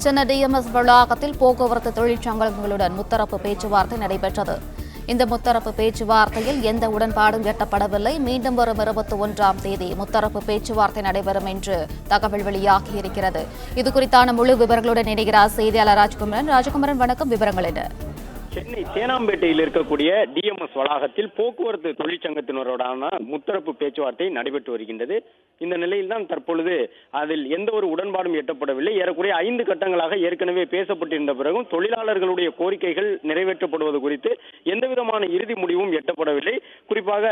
Chennai TMS வளாகத்தில் போக்குவரத்து தொழிற்சங்கங்களுடன் முத்தரப்பு பேச்சுவார்த்தை நடைபெற்றது. இந்த முத்தரப்பு பேச்சுவார்த்தையில் எந்த உடன்பாடும் எட்டப்படவில்லை. மீண்டும் வரும் 21ஆம் தேதி முத்தரப்பு பேச்சுவார்த்தை நடைபெறும் என்று தகவல் வெளியாகியிருக்கிறது. இதுகுறித்தான முழு விவரங்களுடன் இணைகிறார் செய்தியாளர் ராஜ்குமரன். ராஜகுமரன், வணக்கம். விவரங்கள் என்ன? சென்னை தேனாம்பேட்டையில் இருக்கக்கூடிய டிஎம்எஸ் வளாகத்தில் போக்குவரத்து தொழிற்சங்கத்தினரோடான முத்தரப்பு பேச்சுவார்த்தை நடைபெற்று வருகின்றது. இந்த நிலையில்தான் தற்பொழுது அதில் எந்த ஒரு உடன்பாடும் எட்டப்படவில்லை. ஏறக்குறைய 5 கட்டங்களாக ஏற்கனவே பேசப்பட்டிருந்த பிறகும் தொழிலாளர்களுடைய கோரிக்கைகள் நிறைவேற்றப்படுவது குறித்து எந்தவிதமான இறுதி முடிவும் எட்டப்படவில்லை. குறிப்பாக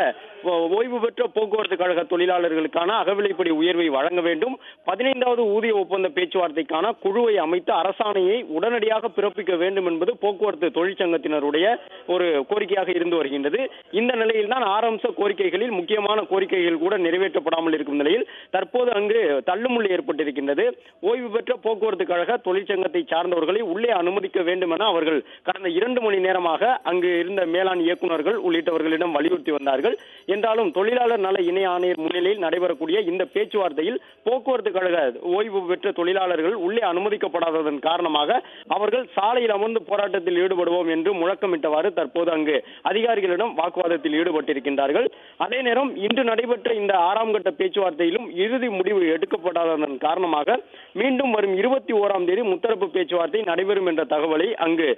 ஓய்வு பெற்ற போக்குவரத்து கழக தொழிலாளர்களுக்கான அகவிலைப்படி உயர்வை வழங்க வேண்டும், 15வது ஊதிய ஒப்பந்த பேச்சுவார்த்தைக்கான குழுவை அமைத்து அரசாணையை உடனடியாக பிறப்பிக்க வேண்டும் என்பது போக்குவரத்து தொழிற்சங்கத்தினருடைய ஒரு கோரிக்கையாக இருந்து வருகின்றது. இந்த நிலையில் தான் 6 அம்ச கோரிக்கைகளில் முக்கியமான கோரிக்கைகள் கூட நிறைவேற்றப்படாமல் இருக்கும் நிலையில் தற்போது அங்கு தள்ளுமுள்ளு ஏற்பட்டிருக்கின்றது. ஓய்வு பெற்ற போக்குவரத்து கழக தொழிற்சங்கத்தை சார்ந்தவர்களை உள்ளே அனுமதிக்க வேண்டும் என அவர்கள் கடந்த 2 மணி நேரமாக அங்கு இருந்த மேலாண் இயக்குநர்கள் உள்ளிட்டவர்களிடம் வலியுறுத்தி வந்தார்கள். என்றாலும் தொழிலாளர் நல இணை ஆணையர் முன்னிலையில் நடைபெறக்கூடிய இந்த பேச்சுவார்த்தையில் போக்குவரத்து கழக ஓய்வு பெற்ற தொழிலாளர்கள் உள்ளே அனுமதிக்கப்படாததன் காரணமாக அவர்கள் சாலையில் அமர்ந்து போராட்டத்தில் ஈடுபடுவோம் என்று முழக்கமிட்டவாறு தற்போது அங்கு அதிகாரிகளிடம் வாக்குவாதத்தில் ஈடுபட்டிருக்கின்றார்கள். அதே நேரம் இன்று நடைபெற்ற இந்த 6ஆம் கட்ட பேச்சுவார்த்தையிலும் இறுதி முடிவு எடுக்கப்படாததன் காரணமாக மீண்டும் வரும் 21ஆம் தேதி முத்தரப்பு பேச்சுவார்த்தை நடைபெறும் என்ற தகவலை அங்கு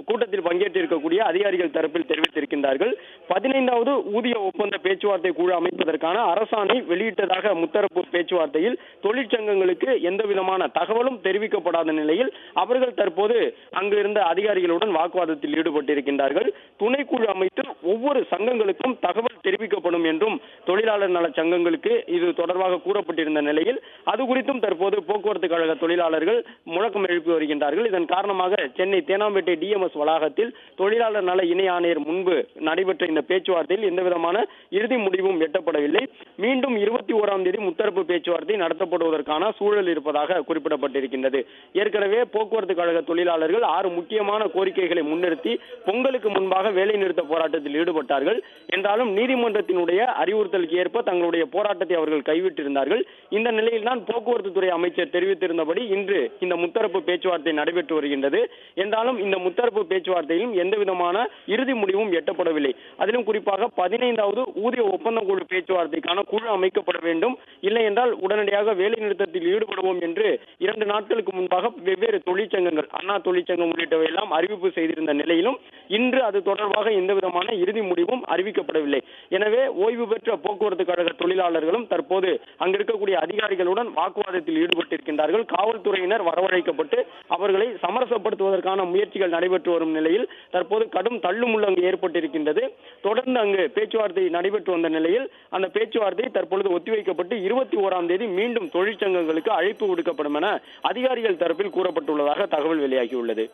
கூட்டத்தில் பங்கேற்றிருக்கக்கூடிய அதிகாரிகள் தரப்பில் தெரிவித்திருக்கின்றார்கள். 15வது ஊதிய ஒப்பந்த பேச்சுவார்த்தை குழு அமைப்பதற்கான அரசாணை வெளியிட்டதாக முத்தரப்பு பேச்சுவார்த்தையில் தொழிற்சங்கங்களுக்கு எந்த விதமான தகவலும் தெரிவிக்கப்படாத நிலையில் அவர்கள் தற்போது அங்கு இருந்த அதிகாரிகளுடன் வாக்குவாதத்தில் ஈடுபட்டிருக்கின்றார்கள். துணைக்குழு அமைத்து ஒவ்வொரு சங்கங்களுக்கும் தகவல் தெரிவிக்கப்படும் என்றும் தொழிலாளர் நல சங்கங்களுக்கு இது தொடர்பாக கூறப்பட்டிருந்த நிலையில் அது குறித்தும் தற்போது போக்குவரத்து கழக தொழிலாளர்கள் முழக்கம் எழுப்பி வருகின்றார்கள். இதன் காரணமாக சென்னை தேனாம்பேட்டை டிஎம்எஸ் வளாகத்தில் தொழிலாளர் நல இணை ஆணையர் முன்பு நடைபெற்ற இந்த பேச்சுவார்த்தையில் எந்தவிதமான இறுதி முடிவும் எட்டப்படவில்லை. மீண்டும் 21ஆம் தேதி முத்தரப்பு பேச்சுவார்த்தை நடத்தப்படுவதற்கான சூழல் இருப்பதாக குறிப்பிடப்பட்டிருக்கின்றது. ஏற்கனவே போக்குவரத்து கழக தொழிலாளர்கள் 6 முக்கியமான கோரிக்கைகளை முன்னிறுத்தி பொங்கலுக்கு முன்பாக வேலை நிறுத்த போராட்டத்தில் ஈடுபட்டார்கள். என்றாலும் நீதிமன்றத்தினுடைய அறிவுறுத்தலுக்கு ஏற்ப தங்களுடைய போராட்டத்தை அவர்கள் கைவிட்டிருந்தார்கள். இந்த நிலையில் தான் போக்குவரத்து துறை அமைச்சர் தெரிவித்திருந்தபடி இன்று இந்த முத்தரப்பு பேச்சுவார்த்தை நடைபெற்று வருகின்றது. என்றாலும் இந்த முத்தரப்பு பேச்சுவார்த்தையிலும் எந்தவிதமான இறுதி முடிவும் எட்டப்படவில்லை. அதிலும் குறிப்பாக 15வது ஊதிய ஒப்பந்த குழு பேச்சுவார்த்தைக்கான குழு அமைக்கப்பட வேண்டும், இல்லை என்றால் உடனடியாக வேலை நிறுத்தத்தில் ஈடுபடுவோம் என்று 2 நாட்களுக்கு முன்பாக வெவ்வேறு தொழிற்சங்கங்கள், அண்ணா தொழிற்சங்கம் உள்ளிட்டவை எல்லாம் அறிவிப்பு செய்திருந்த நிலையிலும் இன்று அது தொடர்பாக எந்தவிதமான இறுதி முடிவும் அறிவிக்கப்படவில்லை. எனவே ஓய்வு பெற்ற போக்குவரத்து கழக தொழிலாளர்களும் தற்போது அங்கு இருக்கக்கூடிய அதிகாரிகளுடன் வாக்குவாதத்தில் ஈடுபட்டிருக்கின்றார்கள். காவல்துறையினர் வரவழைக்கப்பட்டு அவர்களை சமரசப்படுத்துவதற்கான முயற்சிகள் நடைபெற்று வரும் நிலையில் தற்போது கடும் தள்ளுமுள்ளு அங்கு ஏற்பட்டிருக்கின்றது. தொடர்ந்து அங்கு பேச்சுவார்த்தை நடைபெற்று வந்த நிலையில் அந்த பேச்சுவார்த்தை தற்பொழுது ஒத்திவைக்கப்பட்டு 21ஆம் தேதி மீண்டும் தொழிற்சங்கங்களுக்கு அழைப்பு விடுக்கப்படும் என அதிகாரிகள் தரப்பில் கூறப்பட்டுள்ளதாக தகவல் வெளியாகியுள்ளது.